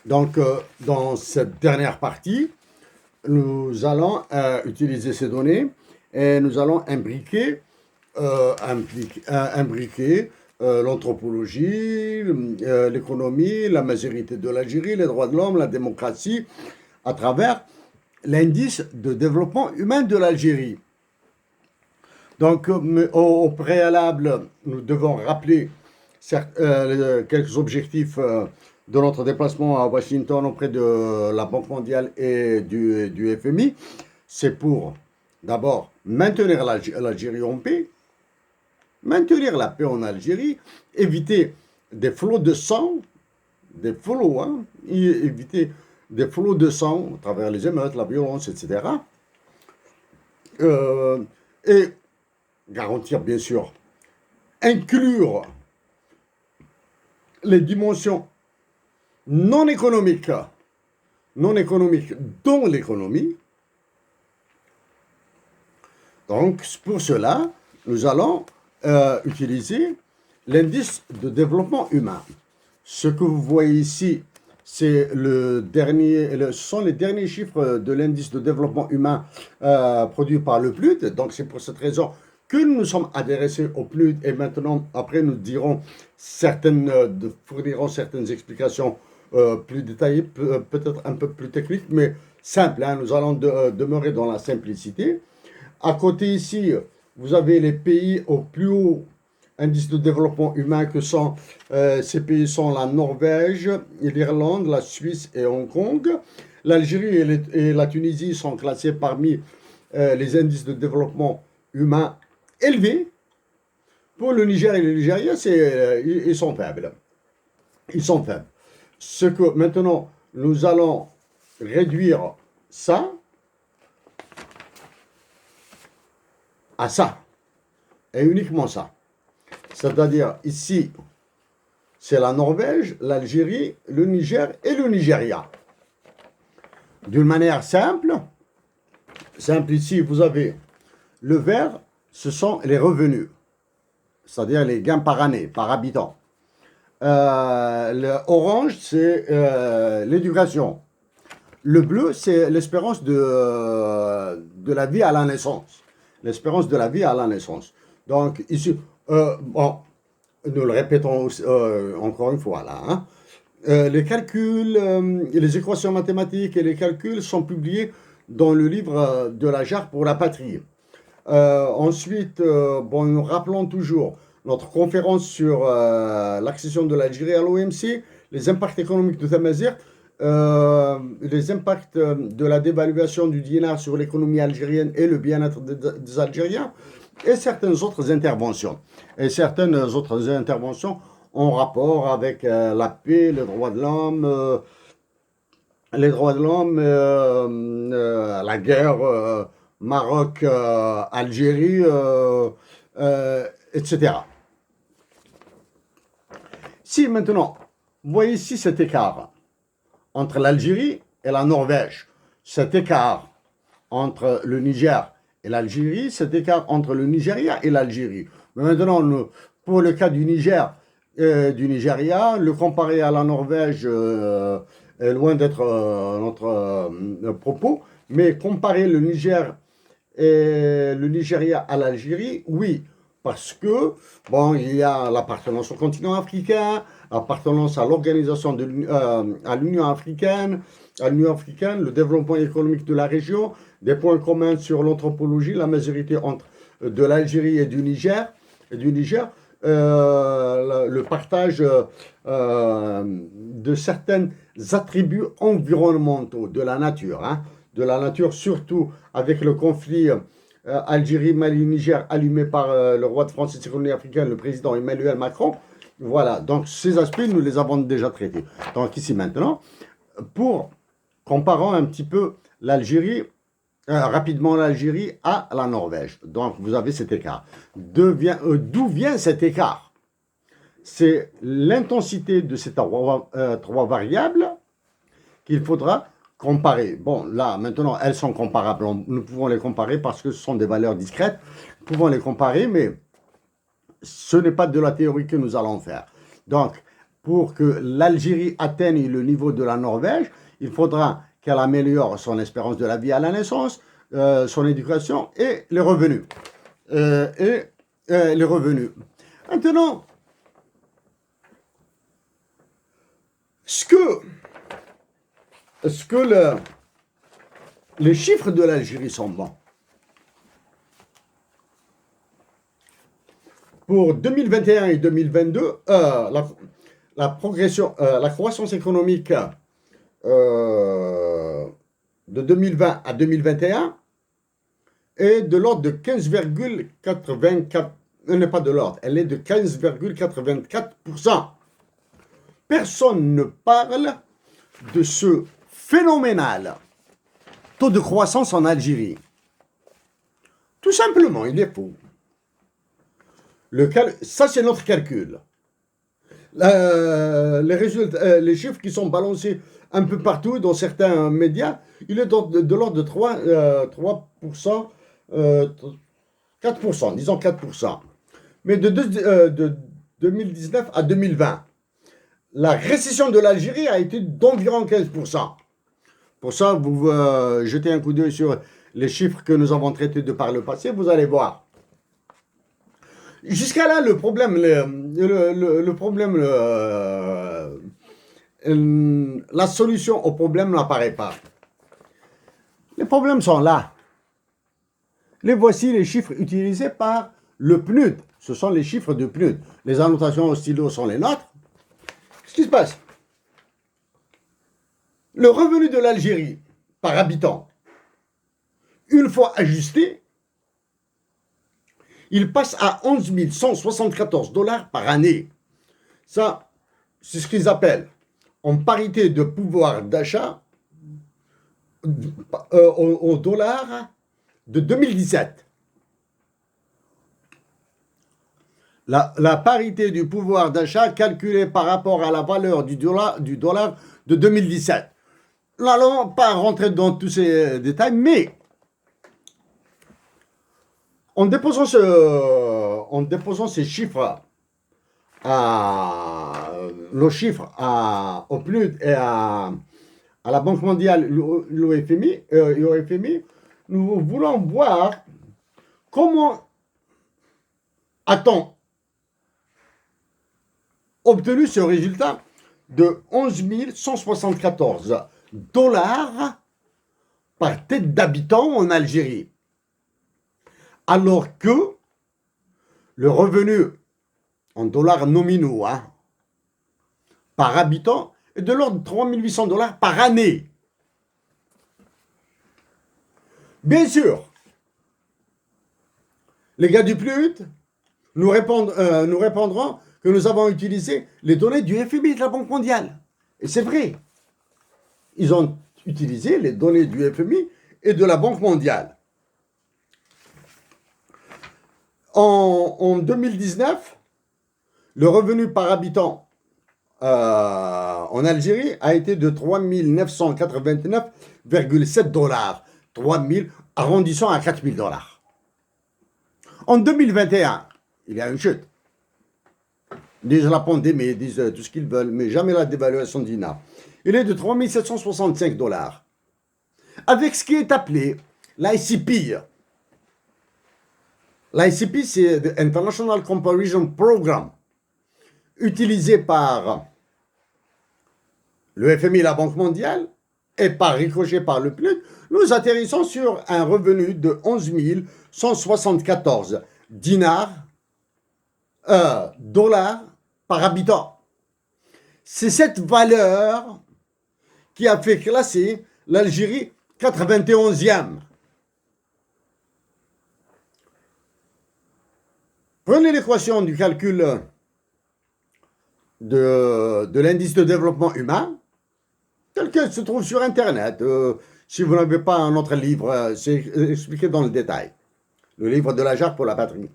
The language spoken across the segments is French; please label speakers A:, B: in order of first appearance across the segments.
A: Donc, dans cette dernière partie, nous allons utiliser ces données et nous allons imbriquer l'anthropologie, l'économie, la majorité de l'Algérie, les droits de l'homme, la démocratie, à travers l'indice de développement humain de l'Algérie. Donc, au préalable, nous devons rappeler quelques objectifs de notre déplacement à Washington auprès de la Banque mondiale et du FMI. C'est pour, d'abord, maintenir l'Algérie en paix, maintenir la paix en Algérie, éviter des flots de sang, éviter des flots de sang à travers les émeutes, la violence, etc. Et garantir, bien sûr, inclure les dimensions non économiques dans l'économie. Donc, pour cela, nous allons utiliser l'indice de développement humain. Ce que vous voyez ici, ce sont les derniers chiffres de l'indice de développement humain produit par le PNUD. Donc, c'est pour cette raison que nous nous sommes adressés au PNUD et maintenant, après, nous fournirons certaines explications plus détaillées, peut-être un peu plus techniques, mais simples. Nous allons demeurer dans la simplicité. À côté ici, vous avez les pays au plus haut indice de développement humain ces pays sont la Norvège, l'Irlande, la Suisse et Hong Kong. L'Algérie et la Tunisie sont classés parmi les indices de développement humain élevés. Pour le Niger et le Nigeria, ils sont faibles. Ils sont faibles. Ce que maintenant, nous allons réduire ça à ça, et uniquement ça. C'est-à-dire, ici, c'est la Norvège, l'Algérie, le Niger et le Nigeria. D'une manière simple, ici, vous avez le vert, ce sont les revenus, c'est-à-dire les gains par année, par habitant. L'orange, c'est l'éducation. Le bleu, c'est l'espérance de la vie à la naissance. L'espérance de la vie à la naissance. Donc, ici, bon, nous le répétons encore une fois là. Les calculs, les équations mathématiques et les calculs sont publiés dans le livre de la jarre pour la patrie. Ensuite, bon, nous rappelons toujours notre conférence sur l'accession de l'Algérie à l'OMC, les impacts économiques de Tamazigh, les impacts de la dévaluation du dinar sur l'économie algérienne et le bien-être des Algériens, et certaines autres interventions. Et certaines autres interventions en rapport avec la paix, les droits de l'homme, la guerre Maroc-Algérie, etc. Si maintenant, vous voyez ici cet écart entre l'Algérie et la Norvège, cet écart entre le Niger et l'Algérie, cet écart entre le Nigeria et l'Algérie. Mais maintenant, pour le cas du Niger et du Nigeria, le comparer à la Norvège est loin d'être notre propos, mais comparer le Niger et le Nigeria à l'Algérie, oui, parce que, bon, il y a l'appartenance au continent africain, l'appartenance à l'organisation à l'Union africaine, le développement économique de la région, des points communs sur l'anthropologie, la majorité de l'Algérie et du Niger, le partage de certains attributs environnementaux de la nature, surtout avec le conflit Algérie, Mali, Niger, allumé par le roi de France et de colonie africaine, le président Emmanuel Macron. Voilà, donc ces aspects, nous les avons déjà traités. Donc ici maintenant, comparons un petit peu rapidement l'Algérie à la Norvège. Donc vous avez cet écart. D'où vient cet écart? C'est l'intensité de ces trois variables qu'il faudra comparer. Bon, là, maintenant, elles sont comparables. Nous pouvons les comparer parce que ce sont des valeurs discrètes. Nous pouvons les comparer, mais ce n'est pas de la théorie que nous allons faire. Donc, pour que l'Algérie atteigne le niveau de la Norvège, il faudra qu'elle améliore son espérance de la vie à la naissance, son éducation et les revenus. Les revenus. Maintenant, est-ce que les chiffres de l'Algérie sont bons? Pour 2021 et 2022, la progression, la croissance économique de 2020 à 2021 est de l'ordre de 15,84. Elle n'est pas de l'ordre, elle est de 15,84%. Personne ne parle de ce phénoménal taux de croissance en Algérie. Tout simplement, il est faux. Ça, c'est notre calcul. Les résultats, les chiffres qui sont balancés un peu partout dans certains médias, il est de l'ordre de 3%, 4%, disons 4%. Mais de 2019 à 2020, la récession de l'Algérie a été d'environ 15%. Pour ça, vous jetez un coup d'œil sur les chiffres que nous avons traités de par le passé, vous allez voir. Jusqu'à là, le problème, la solution au problème n'apparaît pas. Les problèmes sont là. Voici les chiffres utilisés par le PNUD. Ce sont les chiffres du PNUD. Les annotations au stylo sont les nôtres. Qu'est-ce qui se passe? Le revenu de l'Algérie par habitant, une fois ajusté, il passe à 11 174 $ par année. Ça, c'est ce qu'ils appellent, en parité de pouvoir d'achat, au dollar de 2017. La parité du pouvoir d'achat calculée par rapport à la valeur du dollar de 2017. Nous n'allons pas rentrer dans tous ces détails, mais en déposant ces chiffres, nos chiffres au PNUD et à la Banque mondiale, l'OFMI, nous voulons voir comment a-t-on obtenu ce résultat de 11 174 $ par tête d'habitant en Algérie, alors que le revenu en dollars nominaux par habitant est de l'ordre de 3 800 $ par année. Bien sûr, les gars du PNUD nous répondront que nous avons utilisé les données du FMI et de la Banque mondiale. Et c'est vrai. Ils ont utilisé les données du FMI et de la Banque mondiale. En 2019, le revenu par habitant en Algérie a été de 3 989,7 $. 3 000, arrondissant à 4 000 $. En 2021, il y a une chute. Ils disent la pandémie, ils disent tout ce qu'ils veulent, mais jamais la dévaluation du dinar. Il est de 3 765 $. Avec ce qui est appelé l'ICP. L'ICP, c'est the International Comparison Program, utilisé par le FMI et la Banque mondiale, et par ricochet par le PNUD. Nous atterrissons sur un revenu de 11 174 dollars par habitant. C'est cette valeur qui a fait classer l'Algérie 91e. Prenez l'équation du calcul de l'indice de développement humain, tel qu'elle se trouve sur Internet. Si vous n'avez pas un autre livre, c'est expliqué dans le détail. Le livre de la Jarre pour la patrie.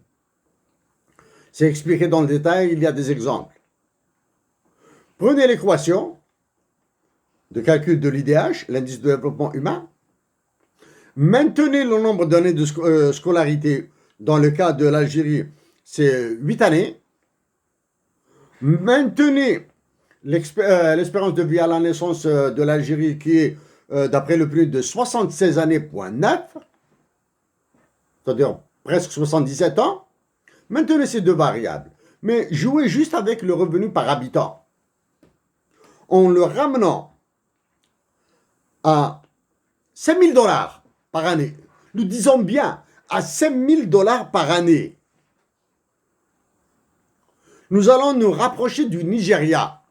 A: C'est expliqué dans le détail, il y a des exemples. Prenez l'équation de calcul de l'IDH, l'indice de développement humain. Maintenez le nombre d'années de scolarité. Dans le cas de l'Algérie, c'est 8 années. Maintenez l'espérance de vie à la naissance de l'Algérie qui est, d'après le PNUD, de 76 années,9, c'est-à-dire presque 77 ans. Maintenez ces deux variables, mais jouez juste avec le revenu par habitant. En le ramenant à 5 000 $ par année, nous disons bien à 5 000 $ par année, nous allons nous rapprocher du Nigeria.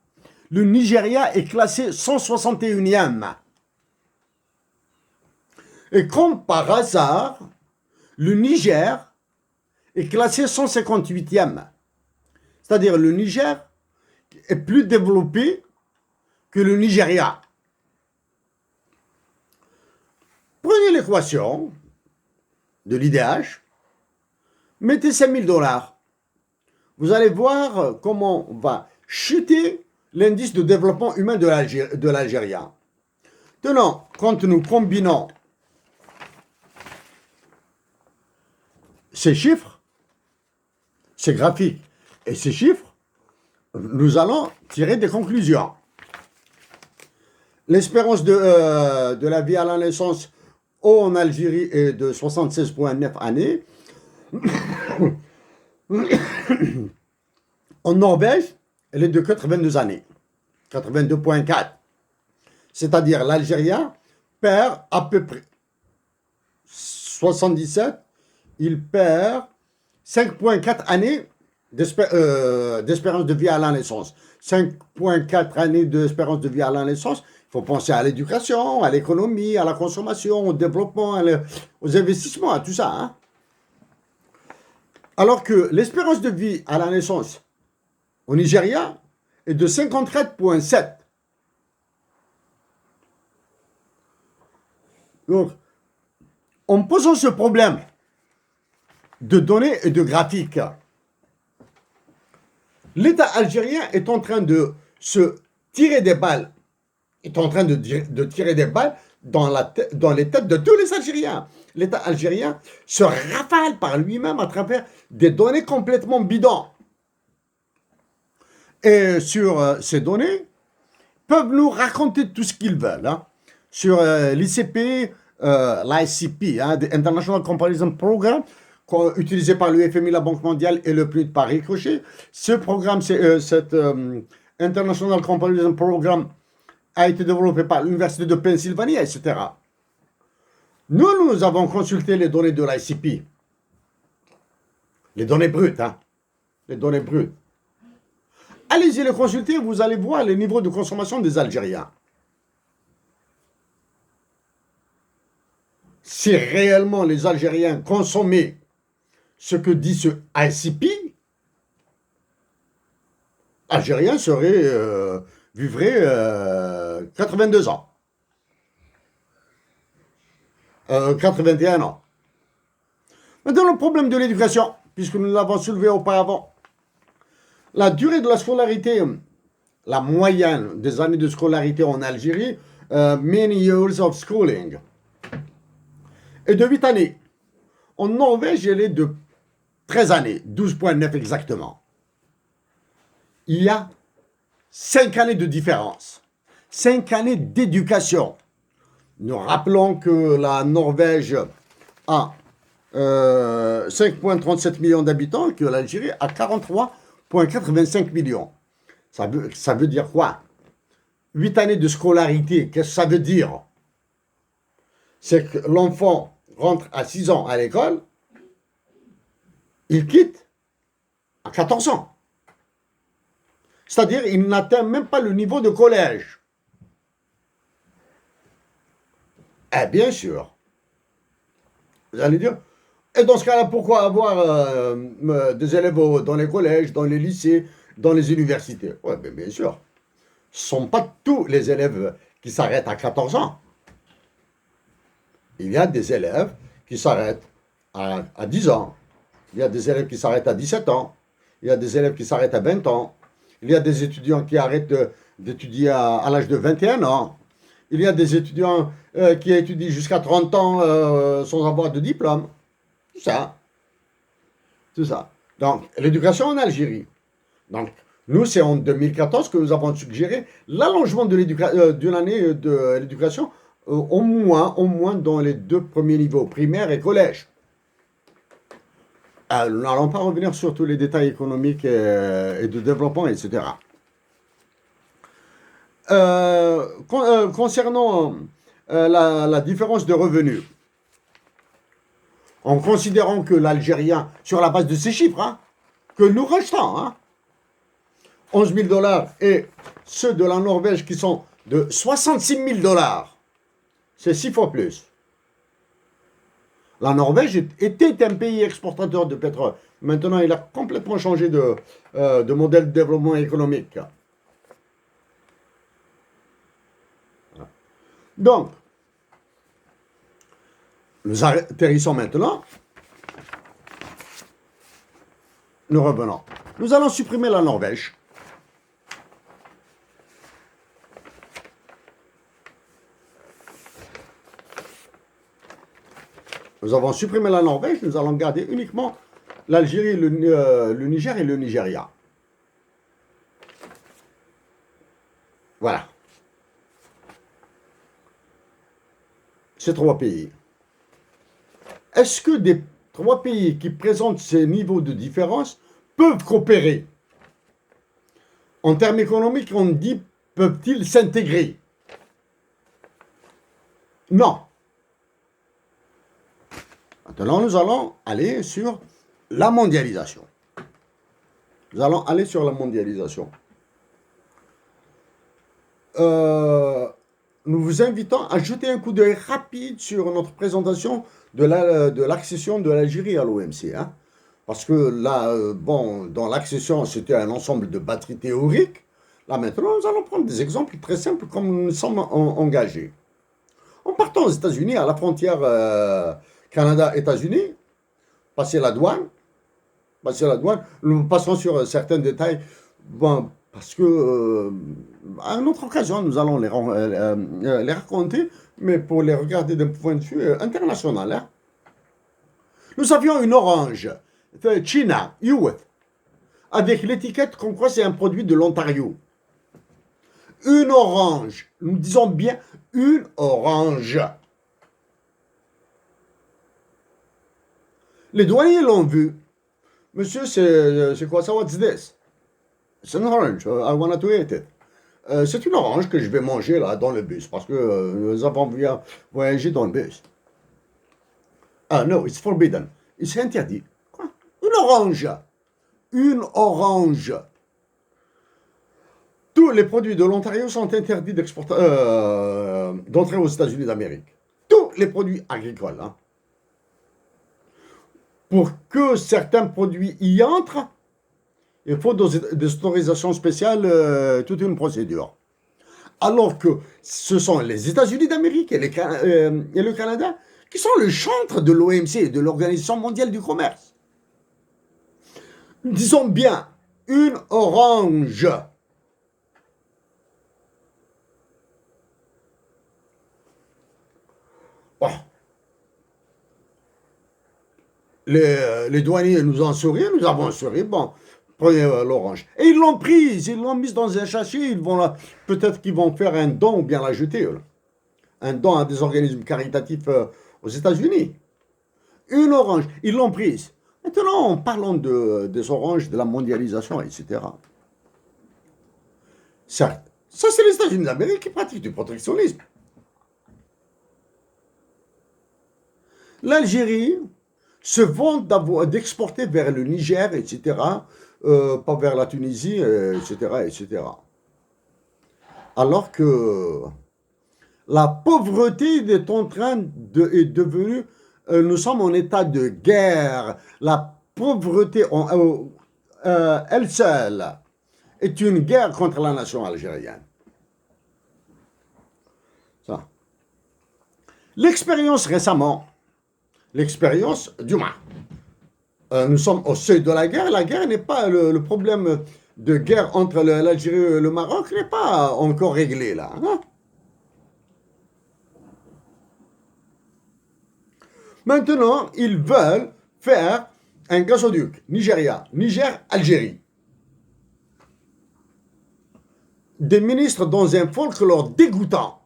A: Le Nigeria est classé 161e. Et comme par hasard, le Niger est classé 158e. C'est-à-dire le Niger est plus développé que le Nigeria. Prenez l'équation de l'IDH, mettez 5 000 $. Vous allez voir comment va chuter l'indice de développement humain de l'Algérie. Tenons, quand nous combinons ces chiffres, ces graphiques et ces chiffres, nous allons tirer des conclusions. L'espérance de la vie à la naissance en Algérie est de 76,9 années. En Norvège, elle est de 82 années. 82,4. C'est-à-dire l'Algérien perd à peu près 77, il perd 5,4 années d'espérance de vie à la naissance. 5,4 années d'espérance de vie à la naissance, il faut penser à l'éducation, à l'économie, à la consommation, au développement, aux investissements, à tout ça. Hein? Alors que l'espérance de vie à la naissance au Nigeria est de 54,7. Donc, en posant ce problème de données et de graphiques, l'État algérien est en train de se tirer des balles, de tirer des balles dans les têtes de tous les Algériens. L'État algérien se rafale par lui-même à travers des données complètement bidons. Et sur ces données, peuvent nous raconter tout ce qu'ils veulent. Hein. Sur l'ICP, l'ICP, hein, the International Comparison Program, utilisé par le FMI, la Banque mondiale et le PNUD par ricochet. Ce programme, cet International Comparison Program a été développé par l'Université de Pennsylvanie, etc. Nous avons consulté les données de l'ICP. Les données brutes, hein. Les données brutes. Allez-y les consulter, vous allez voir les niveaux de consommation des Algériens. Si réellement les Algériens consommaient ce que dit ce ICP, Algérien vivrait 82 ans. 81 ans. Maintenant, le problème de l'éducation, puisque nous l'avons soulevé auparavant, la durée de la scolarité, la moyenne des années de scolarité en Algérie, many years of schooling, est de 8 années. En Norvège, elle est de 13 années, 12,9 exactement. Il y a 5 années de différence, 5 années d'éducation. Nous rappelons que la Norvège a 5,37 millions d'habitants et que l'Algérie a 43,85 millions. Ça veut dire quoi? 8 années de scolarité, qu'est-ce que ça veut dire? C'est que l'enfant rentre à 6 ans à l'école, il quitte à 14 ans. C'est-à-dire il n'atteint même pas le niveau de collège. Eh bien sûr. Vous allez dire, et dans ce cas-là, pourquoi avoir des élèves dans les collèges, dans les lycées, dans les universités? Oui, bien sûr. Ce ne sont pas tous les élèves qui s'arrêtent à 14 ans. Il y a des élèves qui s'arrêtent à 10 ans. Il y a des élèves qui s'arrêtent à 17 ans. Il y a des élèves qui s'arrêtent à 20 ans. Il y a des étudiants qui arrêtent d'étudier à l'âge de 21 ans. Il y a des étudiants qui étudient jusqu'à 30 ans sans avoir de diplôme. Tout ça. Donc, l'éducation en Algérie. Donc, Nous, c'est en 2014 que nous avons suggéré l'allongement d'une année de l'éducation, au moins dans les deux premiers niveaux, primaire et collège. Nous n'allons pas revenir sur tous les détails économiques et de développement, etc. Concernant la différence de revenus, en considérant que l'Algérien, sur la base de ces chiffres, que nous rejetons, 11 000 dollars, et ceux de la Norvège qui sont de 66 000 dollars, c'est 6 fois plus. La Norvège était un pays exportateur de pétrole. Maintenant, il a complètement changé de modèle de développement économique. Donc, nous atterrissons maintenant. Nous revenons. Nous allons supprimer la Norvège. Nous avons supprimé la Norvège, nous allons garder uniquement l'Algérie, le Niger et le Nigeria. Voilà. Ces trois pays. Est-ce que des trois pays qui présentent ces niveaux de différence peuvent coopérer? En termes économiques, on dit, peuvent-ils s'intégrer? Non. Maintenant, nous allons aller sur la mondialisation. Nous allons aller sur la mondialisation. Nous vous invitons à jeter un coup d'œil rapide sur notre présentation de l'accession de l'Algérie à l'OMC. Parce que là, dans l'accession, c'était un ensemble de batteries théoriques. Là, maintenant, nous allons prendre des exemples très simples comme nous nous sommes engagés. En partant aux États-Unis, à la frontière Canada-États-Unis, passer la douane, nous passerons sur certains détails, parce que à une autre occasion, nous allons les raconter, mais pour les regarder d'un point de vue international. Nous avions une orange, China, Youth, avec l'étiquette comme quoi c'est un produit de l'Ontario. Une orange, nous disons bien une orange. Les douaniers l'ont vu. Monsieur, c'est quoi ça? What's this? C'est une orange. I want to eat it. C'est une orange que je vais manger là dans le bus parce que nous avons voyagé dans le bus. Ah non, it's forbidden. C'est interdit. Quoi? Une orange. Une orange. Tous les produits de l'Ontario sont interdits d'entrer aux États-Unis d'Amérique. Tous les produits agricoles. Pour que certains produits y entrent, il faut des autorisations spéciales, toute une procédure. Alors que ce sont les États-Unis d'Amérique et le Canada qui sont le chantre de l'OMC, de l'Organisation mondiale du commerce. Disons bien, une orange. Bon. Les douaniers nous ont souri, nous avons souri, bon, prenez l'orange. Et ils l'ont prise, ils l'ont mise dans un sachet, peut-être qu'ils vont faire un don ou bien la jeter. Un don à des organismes caritatifs aux États-Unis. Une orange, ils l'ont prise. Maintenant, parlons des oranges, de la mondialisation, etc. Certes, ça c'est les États-Unis d'Amérique qui pratiquent du protectionnisme. L'Algérie se vante d'exporter vers le Niger, etc., pas vers la Tunisie, etc., etc. Alors que la pauvreté est en train est devenue, nous sommes en état de guerre. La pauvreté, elle seule, est une guerre contre la nation algérienne. Ça. L'expérience récemment, l'expérience du Mali. Nous sommes au seuil de la guerre. La guerre n'est pas le problème de guerre entre l'Algérie et le Maroc n'est pas encore réglé là. Maintenant, ils veulent faire un gazoduc Nigeria, Niger-Algérie. des ministres dans un folklore dégoûtant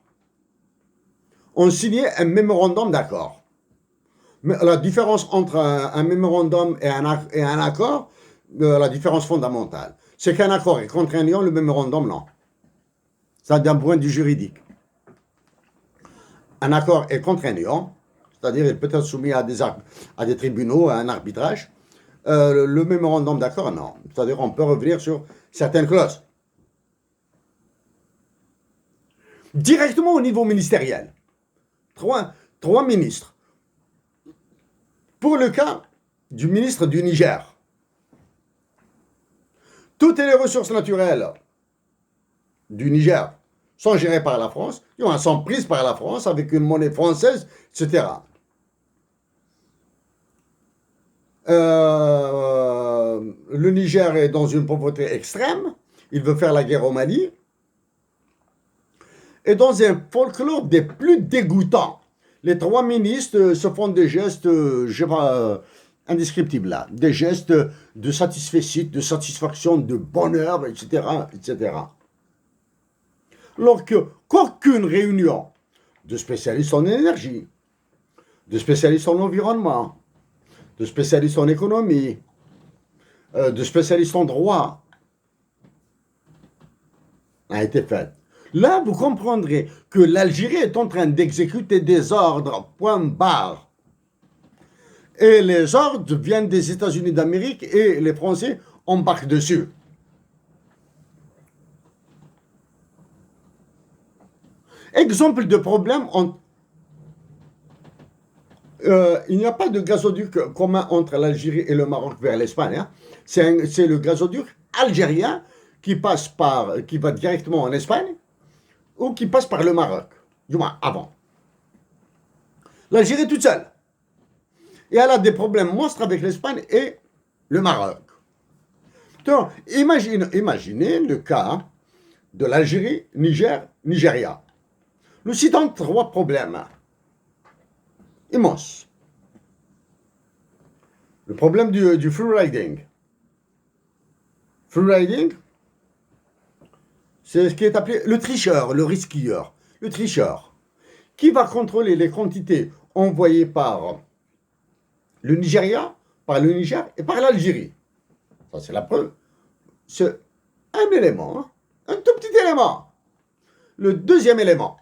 A: ont signé un mémorandum d'accord. Mais la différence entre un mémorandum et un accord, la différence fondamentale, c'est qu'un accord est contraignant, le mémorandum non. Ça d'un point de vue juridique. Un accord est contraignant, c'est-à-dire il peut être soumis à des tribunaux, à un arbitrage. Le mémorandum d'accord, non. C'est-à-dire on peut revenir sur certaines clauses. Directement au niveau ministériel. Trois ministres. Pour le cas du ministre du Niger, toutes les ressources naturelles du Niger sont gérées par la France, sont prises par la France avec une monnaie française, etc. Le Niger est dans une pauvreté extrême, il veut faire la guerre au Mali, et dans un folklore des plus dégoûtants. Les trois ministres se font des gestes, je sais pas, indescriptibles là, des gestes de satisfaction, de bonheur, etc., etc. Alors qu'aucune réunion de spécialistes en énergie, de spécialistes en environnement, de spécialistes en économie, de spécialistes en droit a été faite. Là, vous comprendrez que l'Algérie est en train d'exécuter des ordres, point barre. Et les ordres viennent des États-Unis d'Amérique et les Français embarquent dessus. Exemple de problème, il n'y a pas de gazoduc commun entre l'Algérie et le Maroc vers l'Espagne. Hein. C'est le gazoduc algérien qui va directement en Espagne ou qui passe par le Maroc, du moins avant. L'Algérie toute seule. Et elle a des problèmes monstres avec l'Espagne et le Maroc. Donc, imaginez le cas de l'Algérie, Niger, Nigeria. Nous citons trois problèmes immenses. Le problème du free riding. Free riding, c'est ce qui est appelé le tricheur, le risquilleur. Le tricheur, qui va contrôler les quantités envoyées par le Nigeria, par le Niger et par l'Algérie. Ça, c'est la preuve. C'est un élément, hein, un tout petit élément. Le deuxième élément,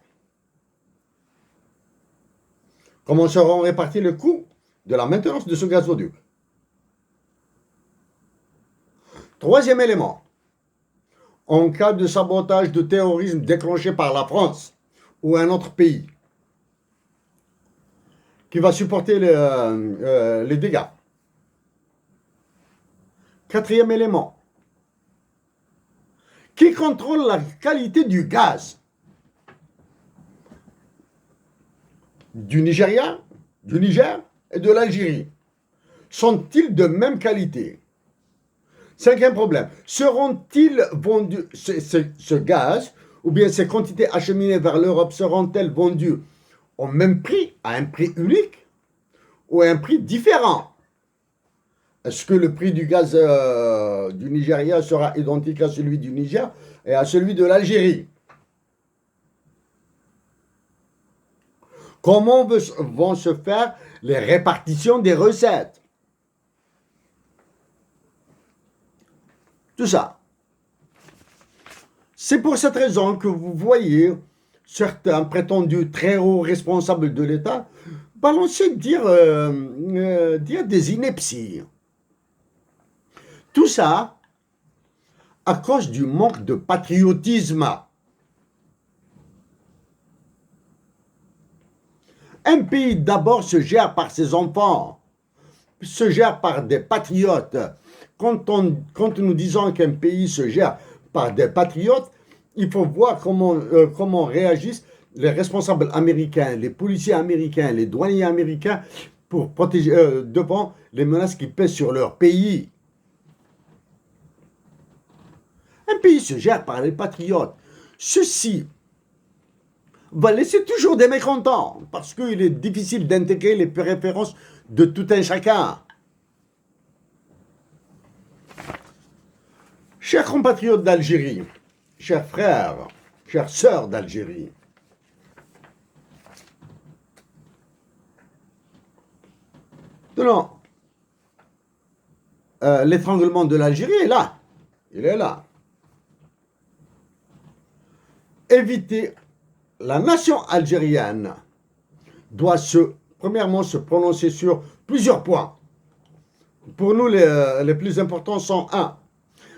A: comment seront répartis les coûts de la maintenance de ce gazoduc. Troisième élément, en cas de sabotage de terrorisme déclenché par la France ou un autre pays, qui va supporter les dégâts. Quatrième élément, qui contrôle la qualité du gaz du Nigeria, du Niger et de l'Algérie. Sont-ils de même qualité? Cinquième problème, seront-ils vendus, ce gaz, ou bien ces quantités acheminées vers l'Europe, seront-elles vendues au même prix, à un prix unique, ou à un prix différent? Est-ce que le prix du gaz du Nigeria sera identique à celui du Niger et à celui de l'Algérie? Comment vont se faire les répartitions des recettes? Tout ça. C'est pour cette raison que vous voyez certains prétendus très hauts responsables de l'État balancer, dire des inepties. Tout ça à cause du manque de patriotisme. Un pays d'abord se gère par ses enfants, se gère par des patriotes. Quand nous disons qu'un pays se gère par des patriotes, il faut voir comment réagissent les responsables américains, les policiers américains, les douaniers américains pour protéger devant les menaces qui pèsent sur leur pays. Un pays se gère par les patriotes. Ceci va laisser toujours des mécontents parce qu'il est difficile d'intégrer les préférences de tout un chacun. Chers compatriotes d'Algérie, chers frères, chères sœurs d'Algérie, non, l'étranglement de l'Algérie est là. Il est là. Éviter, la nation algérienne doit premièrement se prononcer sur plusieurs points. Pour nous, les plus importants sont un,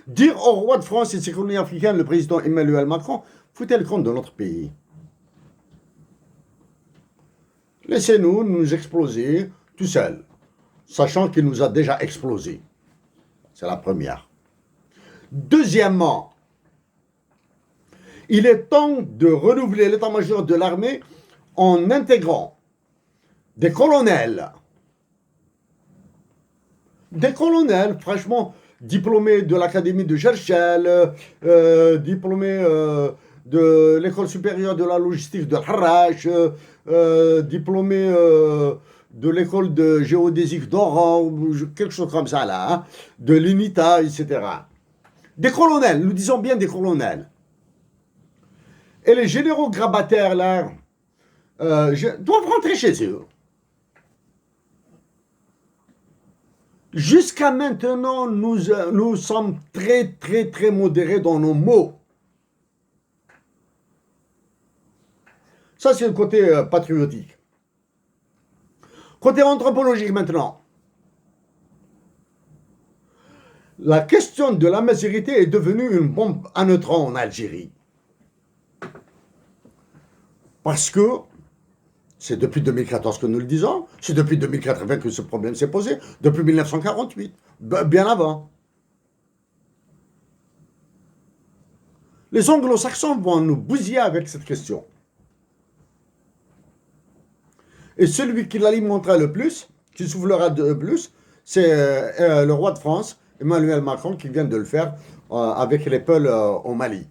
A: dire au roi de France et de ses colonies africaines, le président Emmanuel Macron, foutez le compte de notre pays. Laissez-nous nous exploser tout seuls, sachant qu'il nous a déjà explosé. C'est la première. Deuxièmement, il est temps de renouveler l'état-major de l'armée en intégrant des colonels, franchement, diplômés de l'académie de Gerchel, diplômés de l'école supérieure de la logistique de Harrach, diplômés de l'école de géodésique d'Oran, quelque chose comme ça là, hein, de l'UNITA, etc. Des colonels, nous disons bien des colonels. Et les généraux grabataires là, doivent rentrer chez eux. Jusqu'à maintenant, nous sommes très, très, très modérés dans nos mots. Ça, c'est le côté patriotique. Côté anthropologique maintenant. La question de la majorité est devenue une bombe à neutrons en Algérie. Parce que c'est depuis 2014 que nous le disons, c'est depuis 2080 que ce problème s'est posé, depuis 1948, bien avant. Les anglo-saxons vont nous bousiller avec cette question. Et celui qui l'alimentera le plus, qui soufflera le plus, c'est le roi de France, Emmanuel Macron, qui vient de le faire avec les Peuls au Mali.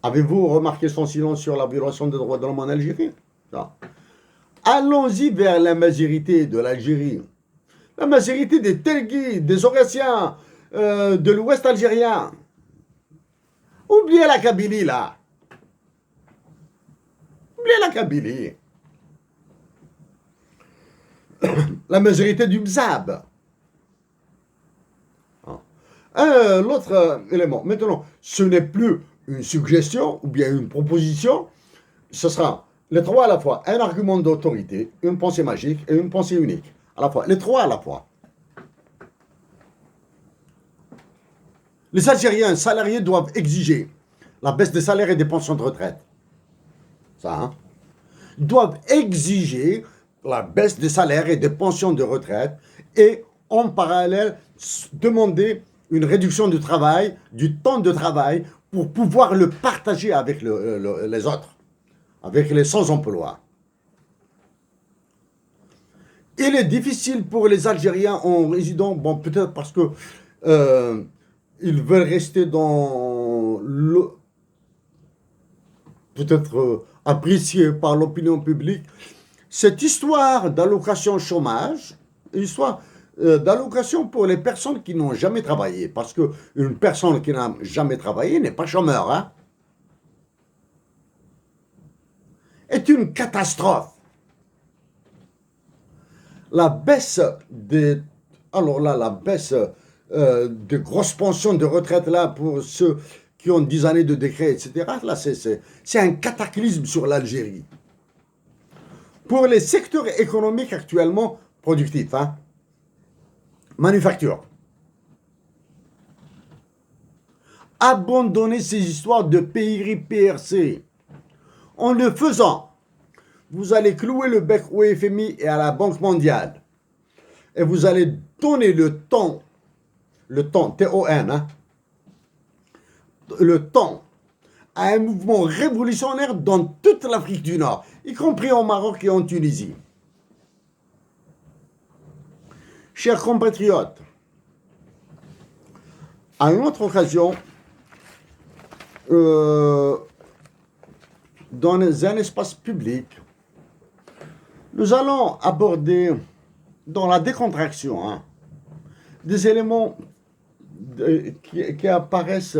A: Avez-vous remarqué son silence sur la violation des droits de l'homme en Algérie? Allons-y vers la majorité de l'Algérie. La majorité des Telgis, des Auressiens, de l'Ouest algérien. Oubliez la Kabylie, là. Oubliez la Kabylie. La majorité du Mzab. L'autre élément. Maintenant, ce n'est plus une suggestion ou bien une proposition, ce sera les trois à la fois, un argument d'autorité, une pensée magique et une pensée unique. À la fois, les trois à la fois. Les Algériens salariés doivent exiger la baisse des salaires et des pensions de retraite. Ça, hein? Ils doivent exiger la baisse des salaires et des pensions de retraite et en parallèle demander une réduction du travail, du temps de travail, pour pouvoir le partager avec les autres, avec les sans-emploi. Il est difficile pour les Algériens en résidant, bon, peut-être parce que ils veulent rester dans le... peut-être apprécié par l'opinion publique, cette histoire d'allocation chômage, histoire d'allocation pour les personnes qui n'ont jamais travaillé. Parce qu'une personne qui n'a jamais travaillé n'est pas chômeur, hein, est une catastrophe. La baisse des... Alors là, la baisse de grosses pensions de retraite là pour ceux qui ont 10 années de décret, etc. Là, c'est un cataclysme sur l'Algérie. Pour les secteurs économiques actuellement productifs, hein, manufacture. Abandonner ces histoires de PRC. En le faisant, vous allez clouer le bec au FMI et à la Banque mondiale. Et vous allez donner le temps, T-O-N, hein, le temps à un mouvement révolutionnaire dans toute l'Afrique du Nord, y compris au Maroc et en Tunisie. Chers compatriotes, à une autre occasion, dans un espace public, nous allons aborder, dans la décontraction, hein, des éléments qui apparaissent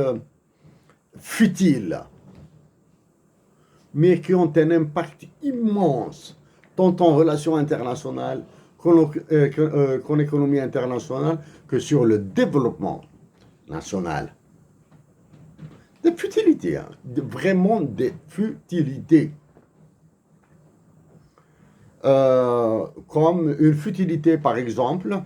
A: futiles, mais qui ont un impact immense, tant en relations internationales qu'en économie internationale, que sur le développement national. Des futilités, hein, vraiment des futilités. Comme une futilité, par exemple,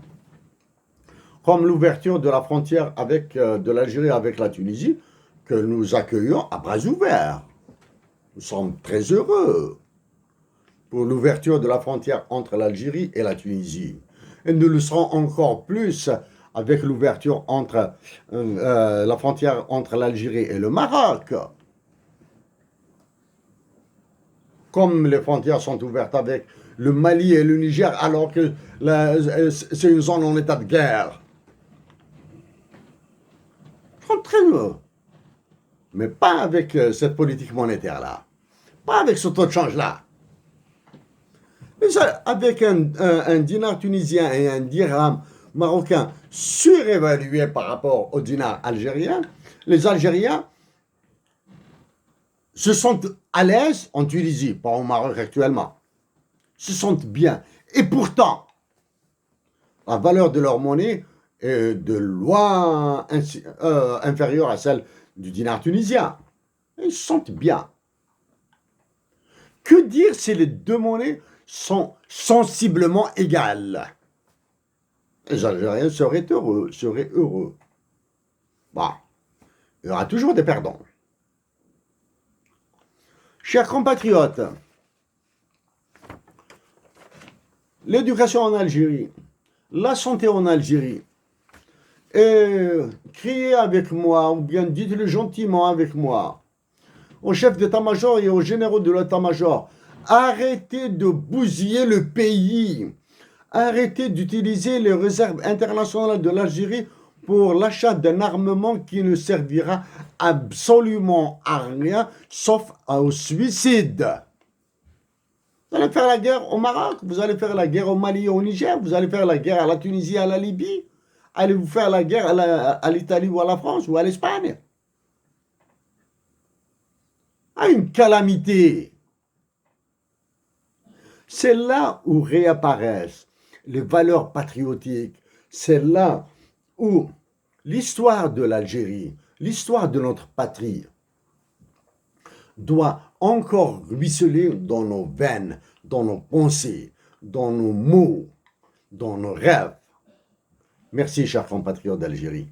A: comme l'ouverture de la frontière de l'Algérie avec la Tunisie, que nous accueillons à bras ouverts. Nous sommes très heureux pour l'ouverture de la frontière entre l'Algérie et la Tunisie. Et nous le serons encore plus avec l'ouverture entre la frontière entre l'Algérie et le Maroc. Comme les frontières sont ouvertes avec le Mali et le Niger, alors que c'est une zone en état de guerre. Très heureux. Mais pas avec cette politique monétaire-là. Pas avec ce taux de change-là. Mais ça, avec un dinar tunisien et un dirham marocain surévalué par rapport au dinar algérien, les Algériens se sentent à l'aise en Tunisie, pas au Maroc actuellement. Se sentent bien. Et pourtant, la valeur de leur monnaie est de loin inférieure à celle du dinar tunisien. Ils se sentent bien. Que dire si les deux monnaies sont sensiblement égales? Les Algériens seraient heureux. Bah, il y aura toujours des perdants. Chers compatriotes, l'éducation en Algérie, la santé en Algérie, et criez avec moi, ou bien dites-le gentiment avec moi, au chef d'état-major et aux généraux de l'état-major, arrêtez de bousiller le pays. Arrêtez d'utiliser les réserves internationales de l'Algérie pour l'achat d'un armement qui ne servira absolument à rien, sauf au suicide. Vous allez faire la guerre au Maroc, vous allez faire la guerre au Mali et au Niger, vous allez faire la guerre à la Tunisie et à la Libye, allez-vous faire la guerre à l'Italie ou à la France ou à l'Espagne? À une calamité. C'est là où réapparaissent les valeurs patriotiques. C'est là où l'histoire de l'Algérie, l'histoire de notre patrie, doit encore ruisseler dans nos veines, dans nos pensées, dans nos mots, dans nos rêves. Merci, chers compatriotes d'Algérie.